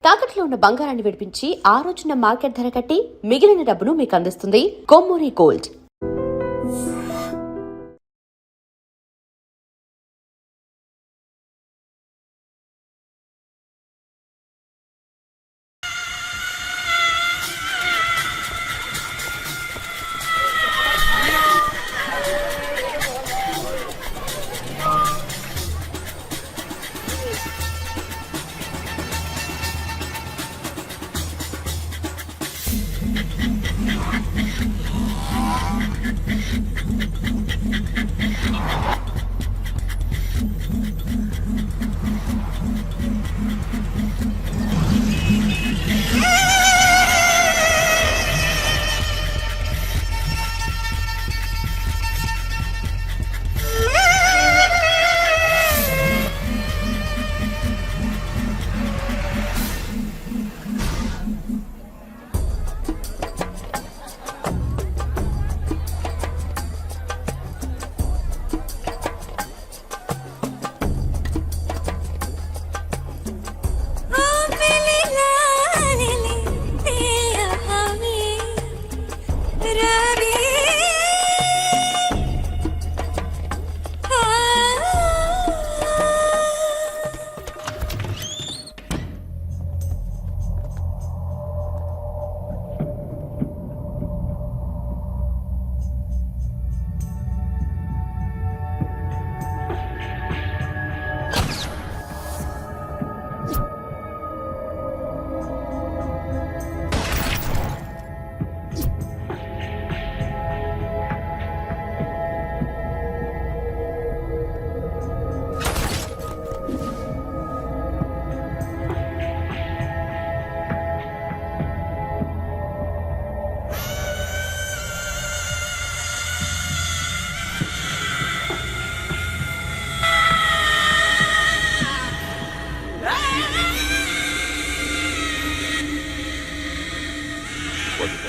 తాకట్లో ఉన్న బంగారాన్ని విడిపించి ఆ రోజున మార్కెట్ ధర కట్టి మిగిలిన డబ్బును మీకు అందిస్తుంది కొమ్మూరి గోల్డ్.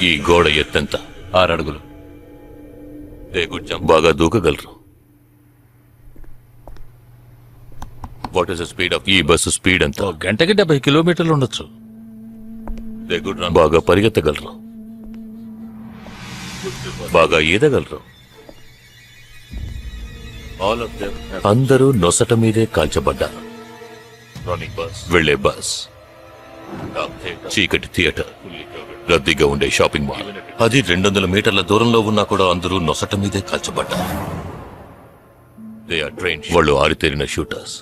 ఈ గోడ ఎత్తెంత? 6 అడుగులు. బాగా దూకగలరు. What is the speed of ఈ బస్సు? స్పీడ్ ఎంత? గంటకి 70 కిలోమీటర్లు ఉండొచ్చు. బాగా పరిగెత్తగలరు. బాగా ఈదగలరు. అందరూ నొసట మీదే కాల్చబడ్డారు. వెళ్లే బస్, చీకటి థియేటర్, రద్దీగా ఉండే షాపింగ్ మాల్, అది 200 మీటర్ల దూరంలో ఉన్నా కూడా అందరూ నొసట మీదే కాల్చబడ్డారు. వాళ్ళు ఆరితేరిన షూటర్స్.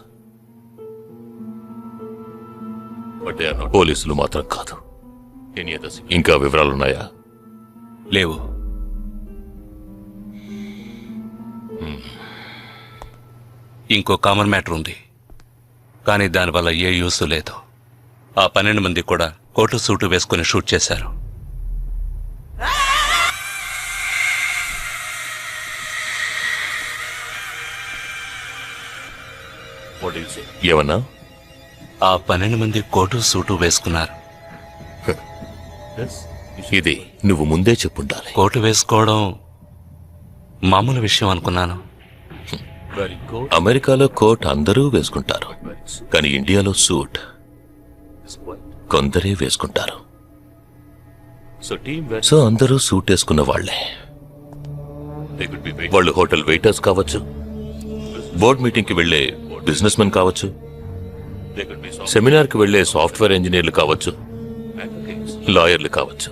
పోలీసులు మాత్రం కాదు. ఇంకా వివరాలున్నాయా? లేవు. ఇంకో కామన్ మ్యాటర్ ఉంది, కానీ దానివల్ల ఏ యూస్ లేదు. ఆ 12 మంది కూడా కోటు సూటు వేసుకుని షూట్ చేశారు. ఏమన్నా? ఆ 12 మంది కోటు సూటు వేసుకున్నారు. ఇది నువ్వు ముందే చెప్పుండాలి. కోటు వేసుకోవడం మామూలు విషయం అనుకున్నాను. అమెరికాలో కోట్ అందరూ వేసుకుంటారు, కానీ ఇండియాలో సూట్ కొందరే వేసుకుంటారు. సో అందరూ సూట్ వేసుకున్న వాళ్లే. వాళ్ళు హోటల్ వెయిటర్స్ కావచ్చు, బోర్డ్ మీటింగ్ కి వెళ్లే బిజినెస్ మెన్ కావచ్చు, సెమినార్ కి వెళ్లే సాఫ్ట్వేర్ ఇంజనీర్లు కావచ్చు, లాయర్లు కావచ్చు,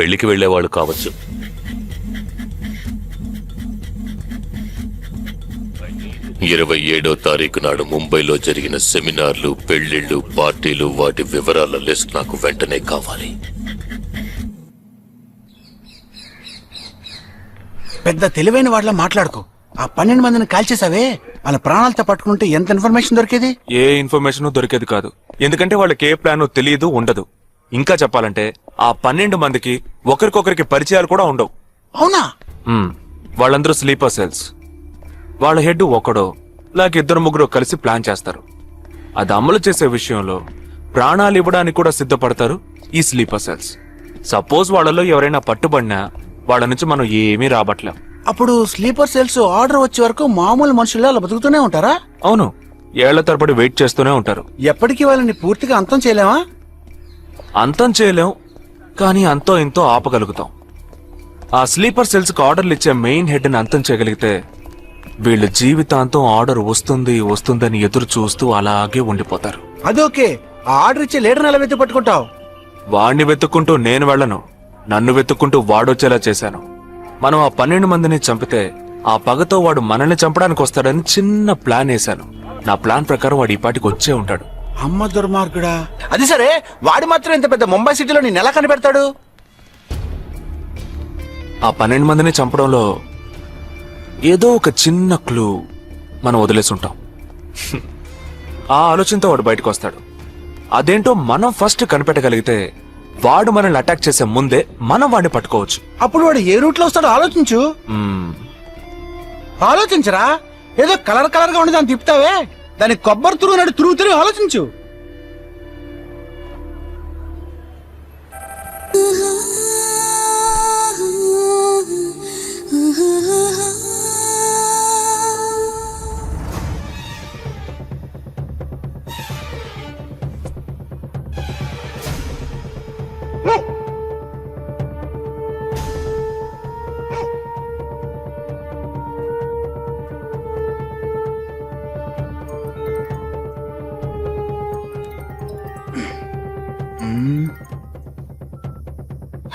పెళ్లికి వెళ్లే వాళ్ళు కావచ్చు. 27వ తారీఖు నాడు ముంబైలో జరిగిన సెమినార్లు, పెళ్లిళ్లు, పార్టీలు, వాటి వివరాల లిస్ట్ నాకు వెంటనే కావాలి. పెద్ద తెలివైన వాళ్ళ మాట్లాడుకో. ఆ 12 మందిని కాల్చేసావే, వాళ్ళ ప్రాణాలతో పట్టుకుంటే ఎంత ఇన్ఫర్మేషన్ దొరికేది? ఏ ఇన్ఫర్మేషన్ దొరికేది కాదు. ఎందుకంటే వాళ్ళకి ఏ ప్లాన్ తెలియదు, ఉండదు. ఇంకా చెప్పాలంటే ఆ 12 మందికి ఒకరికొకరికి పరిచయాలు కూడా ఉండవు. అవునా? వాళ్ళందరూ స్లీపర్ సెల్స్. వాళ్ళ హెడ్ ఒకడో లేక 2-3 కలిసి ప్లాన్ చేస్తారు. అది అమలు చేసే విషయంలో ప్రాణాలు ఇవ్వడానికి కూడా సిద్ధపడతారు ఈ స్లీపర్ సెల్స్. సపోజ్ వాళ్ళలో ఎవరైనా పట్టుబడినా వాళ్ళ నుంచి మనం ఏమీ రాబట్లేం. అప్పుడు స్లీపర్ సెల్స్ ఆర్డర్ వచ్చే వరకు మామూలు మనుషుల్లో అలా బతుకుతూనే ఉంటారా? అవును, ఏళ్ల తరబడి వెయిట్ చేస్తూనే ఉంటారు. ఎప్పటికీ వాళ్ళని పూర్తిగా అంతం చేయలేమా? అంతం చేయలేం, కానీ అంతో ఇంతో ఆపగలుగుతాం. ఆ స్లీపర్ సెల్స్ కి ఆర్డర్లు ఇచ్చే మెయిన్ హెడ్ ని అంతం చేయగలిగితే వీళ్ళు జీవితాంతం ఆర్డర్ వస్తుందని ఎదురు చూస్తూ అలాగే ఉండిపోతారు. అదోకే, ఆ ఆర్డర్ ఇచ్చే లీడర్ ఎలా వెతి పట్టుకుంటావు? వాణ్ణి వెతుక్కుంటూ నేను వెళ్ళను, నన్ను వెతుక్కుంటూ వాడొచ్చేలా చేశాను. మనం ఆ 12 మందిని చంపితే ఆ పగతో వాడు మనల్ని చంపడానికి వస్తాడని చిన్న ప్లాన్ వేశాను. నా ప్లాన్ ప్రకారం వాడు ఈ పాటికి వచ్చే ఉంటాడు. అమ్మ దుర్మార్గుడా. అది సరే, వాడు మాత్రం ఇంత పెద్ద ముంబై సిటీలో నేను ఎలా కనిపెడతాడు? ఆ 12 మందిని చంపడంలో ఏదో ఒక చిన్న క్లూ మనం వదిలేసుంటాం. ఆ ఆలోచనతో వాడు బయటకు వస్తాడు. అదేంటో మనం ఫస్ట్ కనిపెట్టగలిగితే వాడు మనల్ని అటాక్ చేసే ముందే మనం వాడిని పట్టుకోవచ్చు. అప్పుడు వాడు ఏ రూట్ లో వస్తాడో ఆలోచించు. ఆలోచించరా, ఏదో కలర్ గా ఉండి దాన్ని తిప్పుతావే, దాని కొబ్బరి తురుగు తిరుగు ఆలోచించు.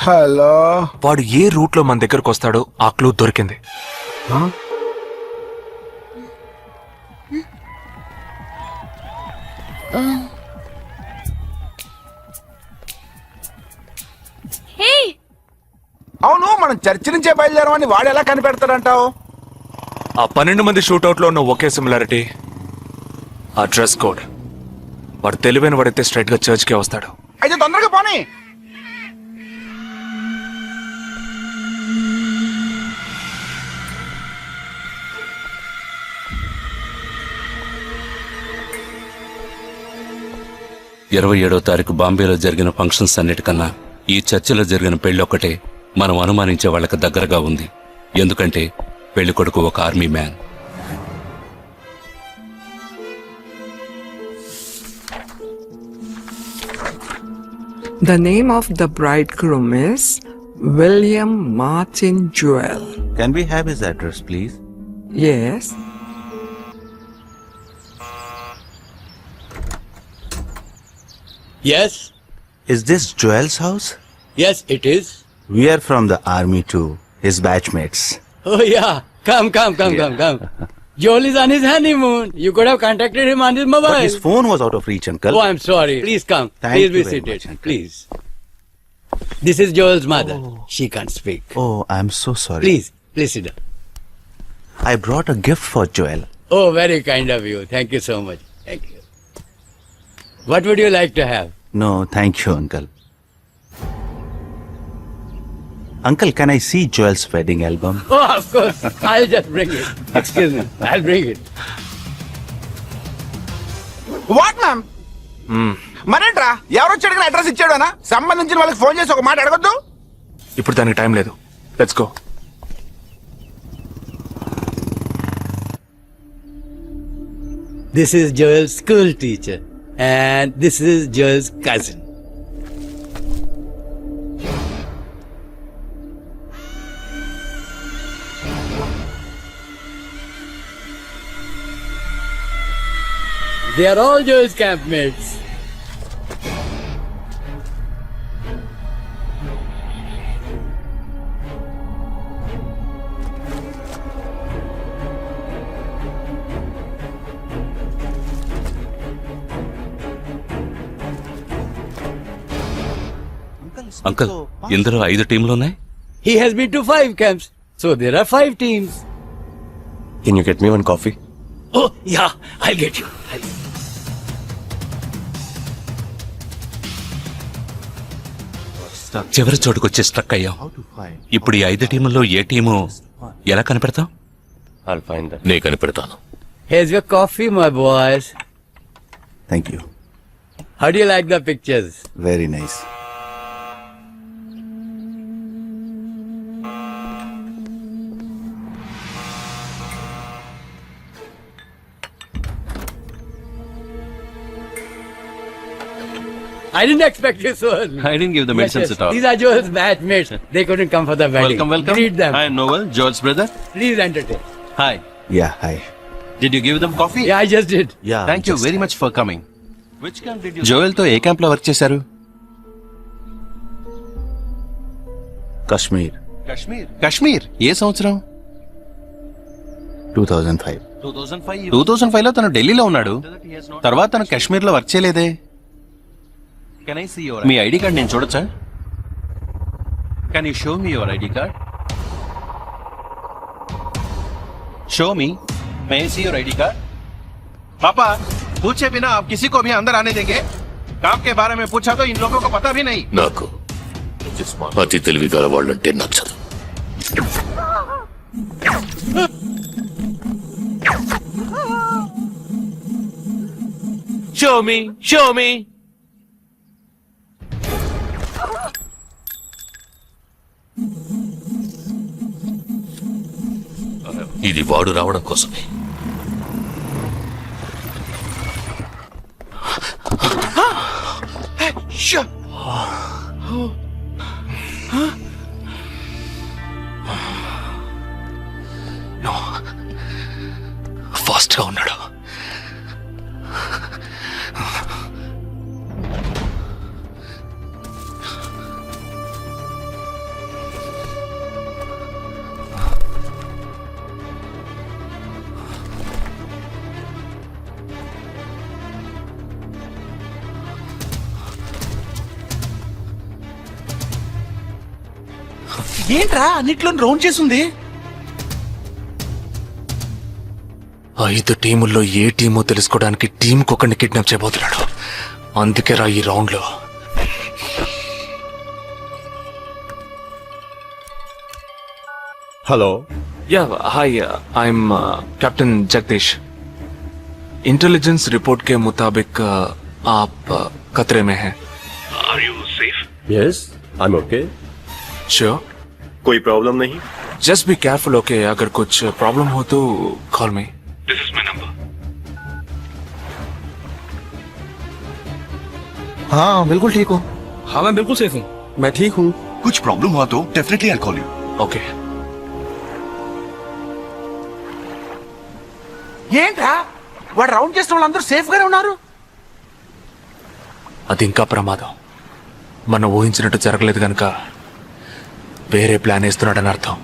హలో, వాడు ఏ రూట్ లో మన దగ్గరకు వస్తాడో ఆ క్లూ దొరికింది. అవును, మనం చర్చి నుంచే బయలుదేరమని వాడు ఎలా కనిపెడతాడంటావు? ఆ 12 మంది షూట్అవుట్ లో ఉన్న ఒకే సిమిలారిటీ ఆ డ్రెస్ కోడ్. వాడు తెలివైన వాడైతే స్ట్రైట్ గా చర్చ్ కే వస్తాడు. అయితే తొందరగా పోనీ. ఇరవై 27వ తారీఖు బాంబేలో జరిగిన ఫంక్షన్స్ అన్నిటికన్నా ఈ చర్చిలో జరిగిన పెళ్లి ఒక్కటే మనం అనుమానించే వాళ్ళకి దగ్గరగా ఉంది. ఎందుకంటే పెళ్లి కొడుకు ఒక army man. The name of the bridegroom is William Martin Jewell. Can we have his address, please? Yes. Yes, Is this Joel's house? yes, it is. We are from the army too, his batchmates. Oh, yeah. Come. Joel is on his honeymoon. You could have contacted him on his But mobile. his phone was out of reach, uncle. Oh, I'm sorry. Please come. Thank Please you be very seated. much, uncle. Please. This is Joel's mother. She can't speak. Oh, I'm so sorry. Please sit down. I brought a gift for Joel. Oh, very kind of you. Thank you so much. Thank you. What would you like to have? No, thank you, uncle. Uncle, can I see Joel's wedding album? Oh, of course. I'll just bring it. Excuse me. I'll bring it. What ma'am? మరేంట్రా, ఎవరొచ్చి అడిగిన address ఇచ్చాడనా? సంబంధించిన వాళ్ళకి phone చేసి ఒక మాట అడగొద్దు? ఇప్పుడు దానికి టైం లేదు. Let's go. This is Joel's school teacher. And this is Joel's cousin. They are all Joel's campmates. Uncle, ఇందులో 5 టీంలున్నాయి. He has been to 5 camps. So there are 5 teams. Can you get me one coffee? Oh, yeah, I'll get you. చివరి చోటుకొచ్చి struck అయ్యాం. ఇప్పుడు ఈ 5 టీముల్లో ఏ team ఎలా కనిపెడతాం? I'll find that. నే కనిపెడతాను. Here's your coffee, my boys. Thank you. How do you like the pictures? Very nice. I didn't expect this one. I didn't give the medicines at all. These are Joel's batchmates. They couldn't come for the wedding. Welcome. Greet them. Hi, Noel, Joel's brother. Please entertain. Hi. Yeah, hi. Did you give them coffee? Yeah, I just did. Yeah. Thank you very much for coming. Which camp did you? Joel తో ఏ camp లో work చేశారు? Kashmir, Kashmir. ఏ సంవత్సరం? 2005. 2005 లో తను ఢిల్లీలో ఉన్నాడు. తర్వాత తను కాశ్మీర్ లో వర్క్ చేయలేదే. మీ ఐడి కార్డ్ నేను చూడొచ్చా? Can you show me your ID card? Show मी, मैं सी योर आईडी कार्ड. पापा, पूछे बिना आप किसी को भी अंदर आने देंगे? काम के बारे में पूछा तो इन लोगों को पता भी नहीं. నాకు అతి తెలివి గల వాళ్ళంటే నచ్చదు. Show me. ఇది వాడు రావడం కోసమే. ఫాస్ట్ గా ఉన్నాడు. ఏంట్రా అన్నిట్లో రౌండ్ చేస్తుంది? 5 టీముల్లో ఏ టీమో తెలుసుకోవడానికి టీంకి ఒకరిని కిడ్నాప్ చేయబోతున్నాడు. అందుకే రా ఈ రౌండ్ లో. Hello. Yeah hi, I'm captain Jagdish. Intelligence report के मुताबिक आप खतरे में हैं. Yes, I'm okay. श्योर? कोई प्रॉब्लम नहीं. Just be careful, okay? अगर कुछ प्रॉब्लम हो तो call me. This is my number. हाँ बिल्कुल ठीक हो. हाँ, मैं बिल्कुल सेफ हूँ. मैं ठीक हूँ. कुछ प्रॉब्लम हुआ तो definitely I call you. Okay. ఏంట్రా వాడు రౌండ్ చేసిన వాళ్ళందరూ సేఫ్ గానే ఉన్నారు? అది ఇంకా ప్రమాదం. మనం ఊహించినట్టు జరగలేదు కనుక వేరే ప్లాన్ వేస్తున్నాడని అర్థం.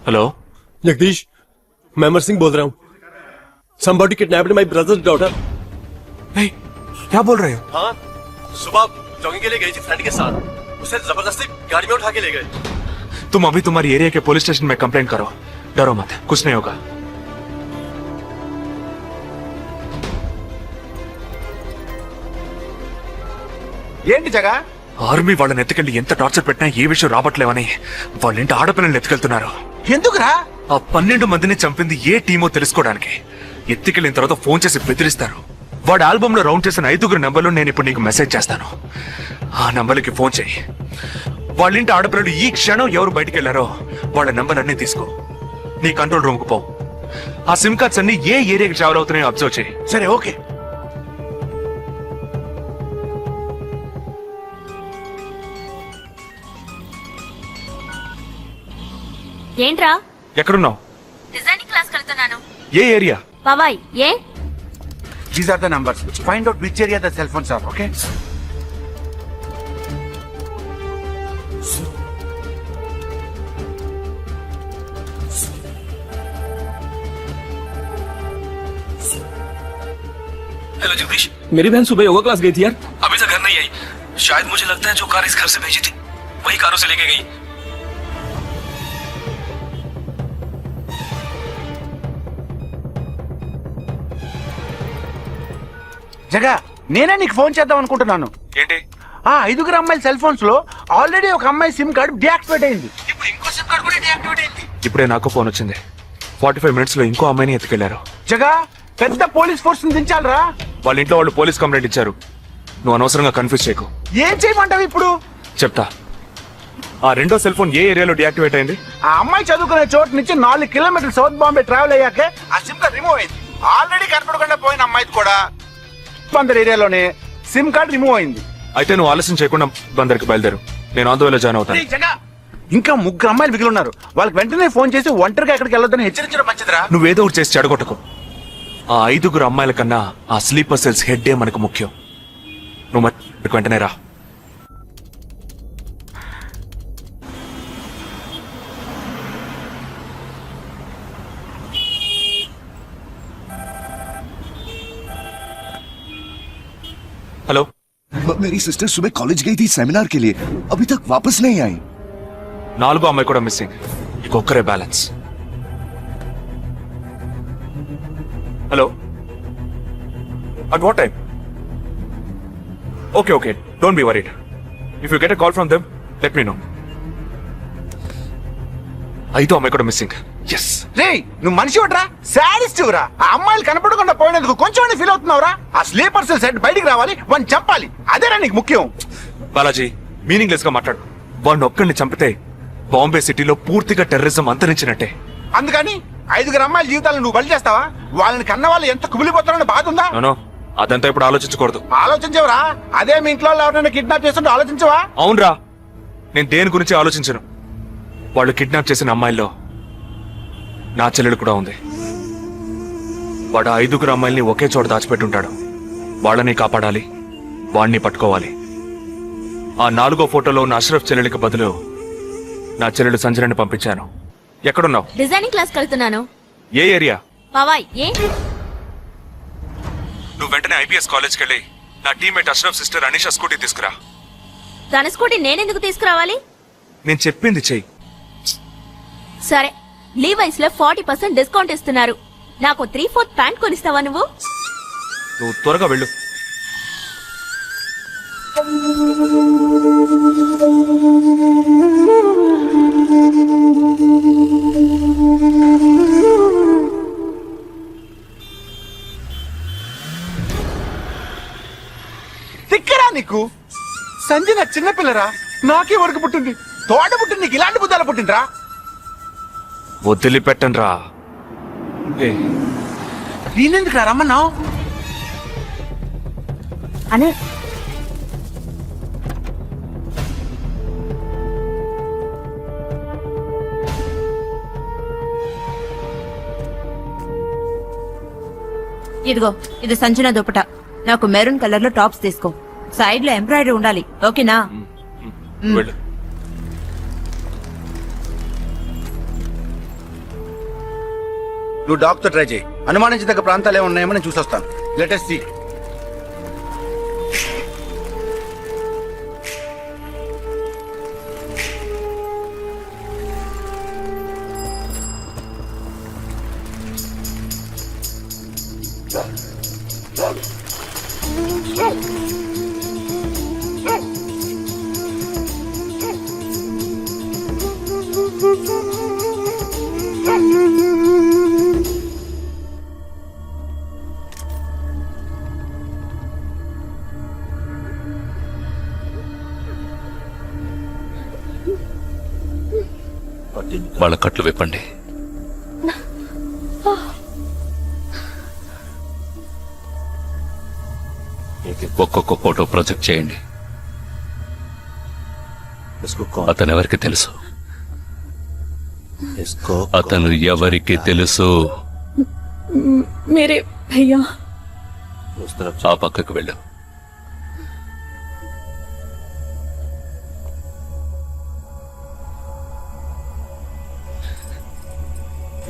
हेलो जगदीश, मैं अमर सिंह बोल रहा हूँ. Somebody kidnapped my brother's daughter. नहीं, क्या बोल रहे हो? हाँ, सुबह जॉगिंग के लिए गई थी फ्रेंड के साथ. उसे जबरदस्ती गाड़ी में उठा के ले गए. तुम अभी तुम्हारी एरिया के पुलिस स्टेशन में कंप्लेंट करो. डरो मत, कुछ नहीं होगा. ఏంటి జగా? ఆర్మీ వాళ్ళని ఎత్తుకెళ్ళి ఎంత టార్చర్ పెట్టినా ఏ విషయం రాబట్లేవని వాళ్ళేంటి ఆడపిల్లల్ని ఎత్తుకెళ్తున్నారు. ఎందుకురా? ఆ 12 మందిని చంపింది ఏ టీమో తెలుసుకోవడానికి. ఎత్తుకెళ్ళిన తర్వాత ఫోన్ చేసి బెదిరిస్తారు. వాడి ఆల్బమ్ లో రౌండ్ చేసిన 5 నంబర్లు నేను ఇప్పుడు నీకు మెసేజ్ చేస్తాను. ఆ నంబర్లకి ఫోన్ చేయి. వాళ్ళింటి ఆడపిల్లలు ఈ క్షణం ఎవరు బయటికి వెళ్లారో వాళ్ళ నంబర్ అన్ని తీసుకో. నీ కంట్రోల్ రూమ్ కు పో. ఆ సిమ్ కార్డ్స్ అన్ని ఏ ఏరియాకి ట్రావెల్ అవుతున్నాయో అబ్జర్వ్ చేయి. సరే ఓకే. ఏంట్రా? ఎక్కడున్నావు? డిజైనింగ్ క్లాస్ వెళ్తున్నాను. ఏ ఏరియా? బాబాయ్ ఏ? These are the numbers. Find out which area the cell phones are, okay? Hello Jagdish, मेरी बहन सुबह योगा क्लास गई थी यार। अभी तक घर नहीं आई। शायद मुझे लगता है जो कार इस घर से भेजी थी वही कारों से लेके गई। జగా నేనే నీకు ఫోన్ చేద్దాం అనుకుంటున్నాను. ఏంటి? ఆ 5 అమ్మాయిల సెల్ ఫోన్స్ లో ఆల్రెడీ ఒక అమ్మాయి సిమ్ కార్డ్ డియాక్టివేట్ అయింది. ఇప్పుడు ఇంకో సిమ్ కార్డ్ కూడా డియాక్టివేట్ అయింది. ఇప్పుడే నాకు ఫోన్ వచ్చింది. 45 మినిట్స్ లో ఇంకో అమ్మాయిని ఎత్తుకెళ్లారు. జగా పెద్ద పోలీస్ ఫోర్స్ దించాలరా. వాళ్ళ ఇంట్లో వాళ్ళు పోలీస్ కంప్లైంట్ ఇచ్చారు. నువ్వు అనవసరంగా కన్ఫ్యూజ్ చేయకు. ఏం చేయమంటావు ఇప్పుడు? చెప్తా. ఆ రెండో సెల్ ఫోన్ ఏ ఏరియాలో డియాక్టివేట్ అయింది? ఆ అమ్మాయి చదువుకునే చోటు నుంచి 4 కిలోమీటర్లు సౌత్ బాంబే ట్రావెల్ అయ్యాకే ఆ సిమ్ కార్డ్ రిమూవ్ అయింది. ఆల్రెడీ కనపడకుండా పోయిన అమ్మాయి కూడా బందర్ ఏరియాలోనే సిమ్ కార్డ్ రిమూవ్ అయింది. అయితే నువ్వు ఆలస్యం చేయకుండా బందర్కి బయలుదేరు. నేను ఆందోళన జాయిన్ అవుతాను. ఇంకా 3 అమ్మాయిలు మిగిలి ఉన్నారు. వాళ్ళకి వెంటనే ఫోన్ చేసి ఒంటరిగా ఎక్కడికి వెళ్ళొద్దని హెచ్చరించడం మంచిదిరా. నువ్వేదో ఒకటి చేసి చెడగొట్టకు. ఆ 5 అమ్మాయిల కన్నా ఆ స్లీపర్ సెల్స్ హెడ్ మనకు ముఖ్యం. నువ్వు వెంటనే రా. हेलो, मेरी सिस्टर सुबह कॉलेज गई थी सेमिनार के लिए, अभी तक वापस नहीं आई. 4 అమ్మాయి కూడా మిస్సింగ్. ఇంకొక్కరే balance. Hello, at what time? Okay, don't be worried. If you get a call from them, let me know. 5 అమ్మాయి కూడా మిస్సింగ్. ఎస్. రే నువ్వు మనిషి ఒకట్రా, సాడిస్ట్ రా. ఆ అమ్మాయిలు కనపడకుండా పోయినందుకు కొంచెం ఫీల్ అవుతున్నావురా. ఆ స్లీపర్ సెల్ సెట్ బయటికి రావాలి, వాడిని చంపాలి. అదేరా నీకు ముఖ్యం. బాలాజీ, మీనింగ్లెస్ గా మాట్లాడు. వాడిని ఒక్కడిని చంపితే బాంబే సిటీలో పూర్తిగా టెర్రరిజం అంతరించినట్టే. అందుకని 5 అమ్మాయిల జీవితాలను నువ్వు బలి చేస్తావా? వాళ్ళని కన్న వాళ్ళు ఎంత కుమిలిపోతారని బాధ ఉందా? నో, అదంతా ఇప్పుడు ఆలోచించకూడదు. ఆలోచించవరా? అదే మీ ఇంట్లో ఎవరైనా కిడ్నాప్ చేస్తుంటే ఆలోచించవా? అవునరా, నేను దేని గురించి ఆలోచించను. వాళ్ళు కిడ్నాప్ చేసిన అమ్మాయిల్లో నా చెల్లెలు కూడా ఉంది. వాడు 5 అమ్మాయిల్ని ఒకే చోట దాచిపెట్టుంటాడు. వాళ్ళని కాపాడాలి, వాణ్ణి పట్టుకోవాలి. ఆ 4వ ఫోటోలో ఉన్న అష్రఫ్ చెల్లెలికి బదులు నా చెల్లెలు సంజనని పంపించాను. ఎక్కడున్నావు? డిజైనింగ్ క్లాస్ కలుతున్నాను. ఏ ఏరియా? పవాయ్. ఏ నువ్వు వెంటనే ఐపీఎస్ కాలేజ్కి వెళ్ళి నా teammate Ashraf sister Anisha scooty తీసుకురా. తన స్కూటీ నేనెందుకు తీసుకురావాలి? నేను చెప్పింది చెయ్యి. సరే, లీవైస్ లో 40% డిస్కౌంట్ ఇస్తున్నారు. నాకు 3/4 ప్యాంట్ కొనిస్తావా నువ్వు? నువ్వు త్వరగా వెళ్ళు. తిక్కరా నీకు? సంజన చిన్నపిల్లరా, నాకే వరకు పుట్టింది. తోట పుట్టింది, నీకు ఇలాంటి బుద్ధాలు పుట్టిందిరా. వదిలిపెట్టను రా. నేనెందుకు రమ్మన్నావు? అనే ఇదిగో, ఇది సంజన దుపట. నాకు మెరూన్ కలర్ లో టాప్స్ తీసుకో. సైడ్ లో ఎంబ్రాయిడరీ ఉండాలి, ఓకేనా? వెళ్ళు. నువ్వు డాక్టర్ ట్రై చేయి. అనుమానించదగ్గ ప్రాంతాలు ఏమున్నాయేమో నేను చూసొస్తాను. Latest see. వాళ్ళ కట్లు విప్పండి. ఒక్కొక్క ఫోటో ప్రొజెక్ట్ చేయండి. అతను ఎవరికి తెలుసు? అతను ఎవరికి తెలుసు? మేరే భయ్యా. ఆ పక్కకు వెళ్ళు.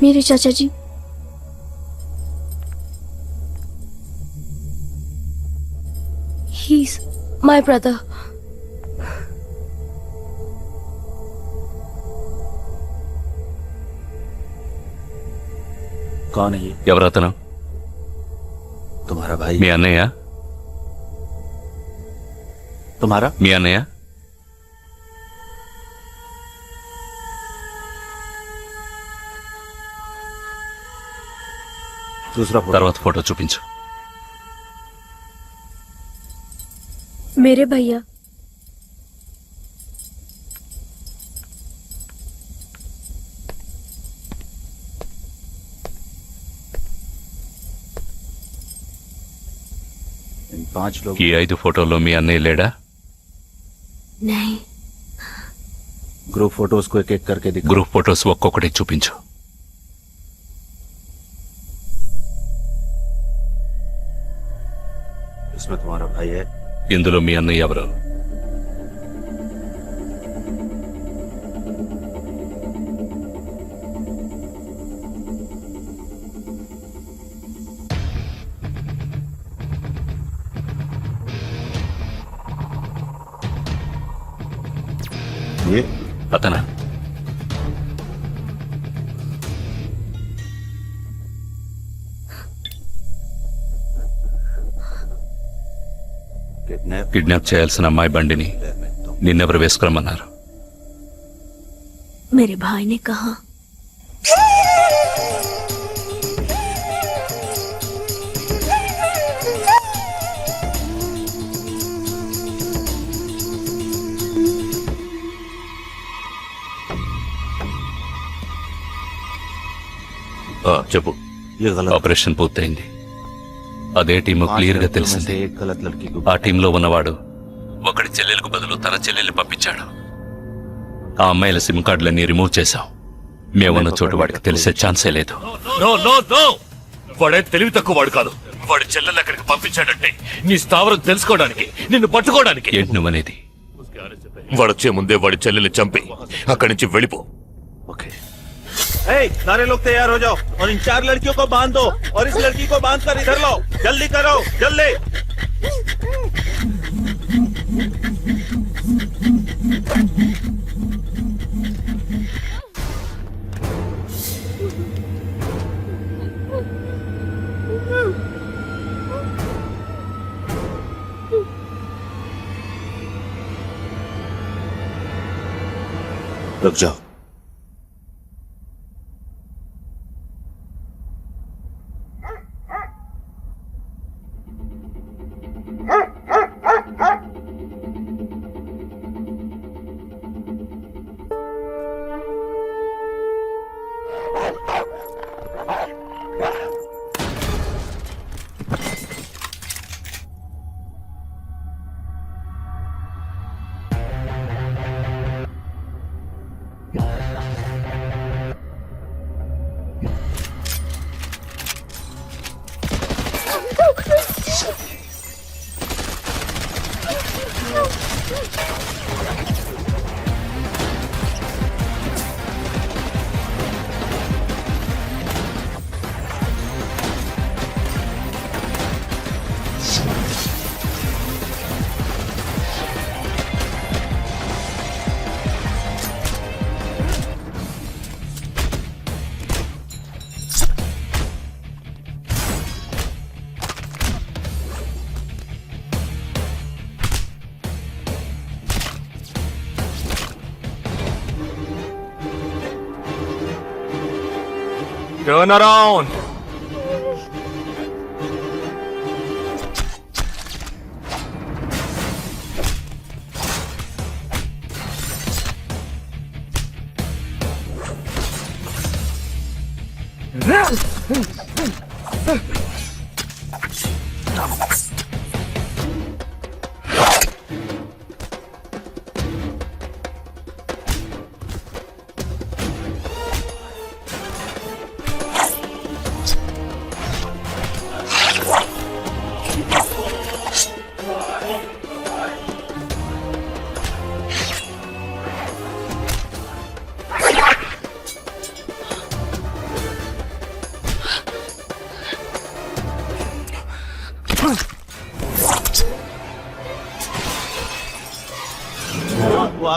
मेरे चाचा जी. Bye brother. कौन है ये? ఎవరతను? तुम्हारा भाई? మీ అన్నయ్య? तुम्हारा? మీ అన్నయ్య? दूसरा फोटो. తర్వాత ఫోటో చూపించు. मेरे भैया. इन 5 लोग. ఈ 5 ఫోటోల్లో మీ అన్నయ్య లేడా? नहीं. ग्रुप फोटोज को एक एक करके दिखा. గ్రూప్ ఫోటోస్ ఒక్కొక్కటి చూపించు. इसमें तुम्हारा भाई है. ఇందులో మీ అన్నయ్య ఎవరు? ये అతనా? किडनैप. కిడ్నాప్ చేయాల్సిన అమ్మాయి బండిని నిన్నెవరు వేసుకురమ్మన్నారు? मेरे भाई ने कहा. చెప్పు. ये गलत. ఆపరేషన్ పూర్తయింది. అదే టీము 5 క్లియర్ గా लड़कियों में తెలిసింది. से एक गलत लड़की को. ఆ టీంలో ఉన్నవాడు ఒకడి చెల్లెలకు బదులు తన చెల్లెల్ని పంపించాడు. ఆ అమ్మాయిల సిమ్ కార్డులన్నీ రిమూవ్ చేశాం. మేమున్న చోటు వాడికి తెలిసే ఛాన్సే లేదు. వాడే తెలివి తక్కువ వాడు కాదు. వాడి చెల్లెలు అక్కడికి పంపించాడంటే నీ స్థావరం తెలుసుకోవడానికి, నిన్ను పట్టుకోవడానికి. ఏంటి నువ్వనేది? వాడొచ్చే ముందే వాడి చెల్లెల్ని చంపి అక్కడి నుంచి వెళ్ళిపో. ओके. सारे लोग तैयार हो जाओ और इन 4 लड़कियों को बांध दो और इस लड़की को बांध कर इधर लो. जल्दी करो, जल्दी. रुक जाओ. Turn around.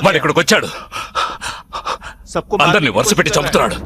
వాడు ఇక్కడికి వచ్చాడు, सबको అందరినీ వరుస పెట్టి చంపుతున్నాడు.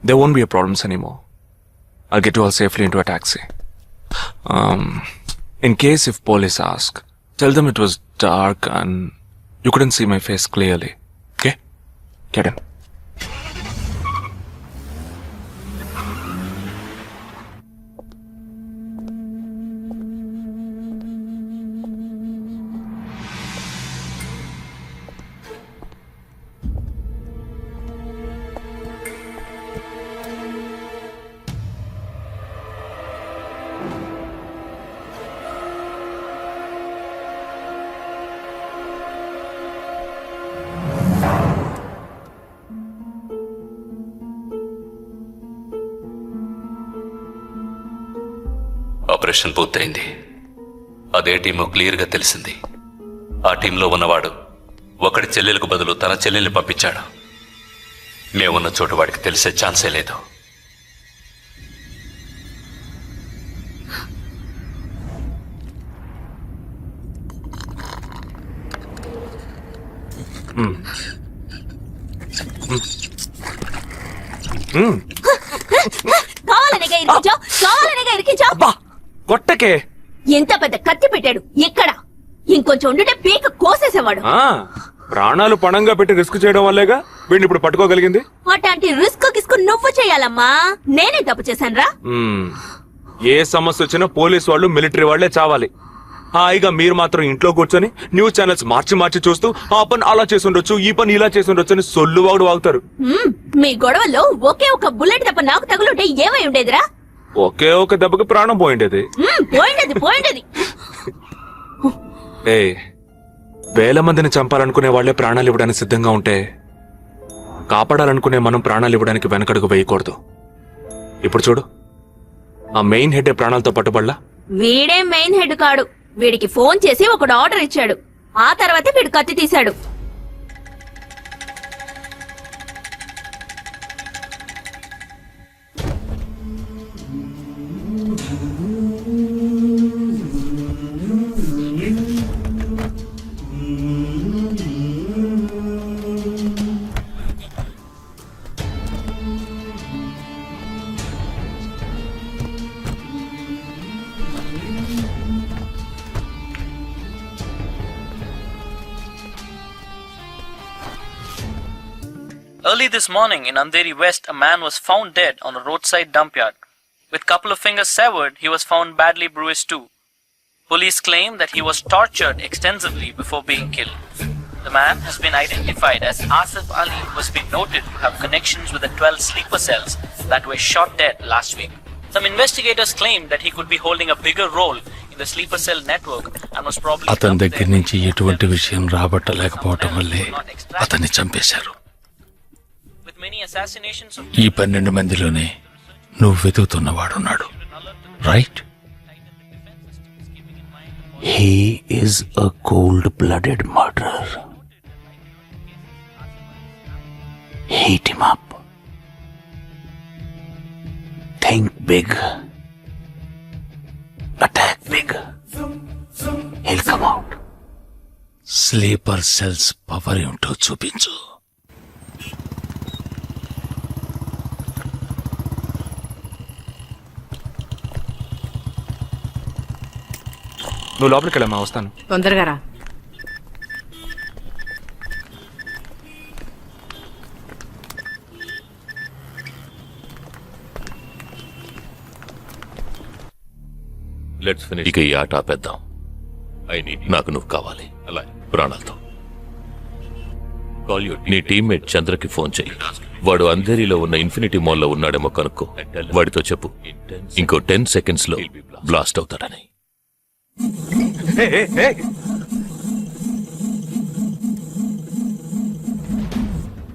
There won't be a problems anymore. I'll get you all safely into a taxi. In case if police ask, tell them it was dark and you couldn't see my face clearly. Okay? Get in. Operation పూర్తయింది. అదే team క్లియర్గా తెలిసింది. ఆ టీంలో ఉన్నవాడు ఒకడి చెల్లెలకు బదులు తన చెల్లెల్ని పంపించాడు. మేమున్న చోటు వాడికి తెలిసే ఛాన్సే లేదు. కావాలనేగా ఇరికించావు. కొట్టకే. ఎంత పెద్ద కత్తి పెట్టాడు ఇక్కడ. ఇంకొంచెం ఉండుంటే పీక కోసేసేవాడు. ప్రాణాలు పణంగా పెట్టి రిస్క్ చేయడం వల్లేగా వీడిని ఇప్పుడు పట్టుకోగలిగింది. అట్లాంటి రిస్క్ కిస్కు నువ్వు చేయాలమ్మా. నేనే తప్పు చేశానురా. ఏ సమస్య వచ్చినా పోలీసు వాళ్ళు మిలిటరీ వాళ్లే చావాలి. హాయిగా మీరు మాత్రం ఇంట్లో కూర్చొని న్యూస్ ఛానల్స్ మార్చి మార్చి చూస్తూ ఆ పని అలా చేసుండొచ్చు, ఈ పని ఇలా చేసుండొచ్చు అని సొల్లు వాగుడు వాగుతారు. మీ గొడవల్లో ఒకే ఒక బుల్లెట్ తప్ప నాకు తగులుంటే ఏమై ఉండేదిరా? ఒకే ఒక దెబ్బకి ప్రాణం పోయిండేది. పోయిండేది. వేల మందిని చంపాలనుకునే వాళ్లే ప్రాణాలు ఇవ్వడానికి సిద్ధంగా ఉంటే కాపాడాలనుకునే మనం ప్రాణాలు ఇవ్వడానికి వెనకడుగు వేయకూడదు. ఇప్పుడు చూడు, ఆ మెయిన్ హెడ్ ప్రాణాలతో పట్టుబడలా. వీడే మెయిన్ హెడ్ కాడు. వీడికి ఫోన్ చేసి ఒకడు ఆర్డర్ ఇచ్చాడు. ఆ తర్వాతే వీడు కత్తి తీశాడు. Early this morning in Andheri West, a man was found dead on a roadside dump yard. With couple of fingers severed, he was found badly bruised too. Police claim that he was tortured extensively before being killed. The man has been identified as Asif Ali, who has been noted to have connections with the 12 sleeper cells that were shot dead last week. Some investigators claim that he could be holding a bigger role in the sleeper cell network and was probably అతని దగ్గర నుంచి ఎటువంటి విషయం రాబట్టలేకపోవటం వల్లే అతన్ని చంపేశారు. with many assassinations of ఈ 12 మందిలోనే నువ్వు వెతుకుతున్నవాడున్నాడు, right? He is a cold-blooded murderer. Heat him up. Think big. Attack big. He'll come out. Sleeper cells power ఏంటో చూపించు. నువ్వు లోపలికి వెళ్ళమ్మా, వస్తాను. తొందరగా రా. Let's finish. ఇక ఈ ఆట ఆపేద్దాం. నాకు నువ్వు కావాలి, అలా ప్రాణాలతో. నీ టీమ్మేట్ చంద్రకి ఫోన్ చెయ్యి. వాడు అంధేరిలో ఉన్న ఇన్ఫినిటీ మాల్లో ఉన్నాడేమో కనుక్కో. వాడితో చెప్పు ఇంకో 10 seconds లో బ్లాస్ట్ అవుతాడని. Hey, hey, hey!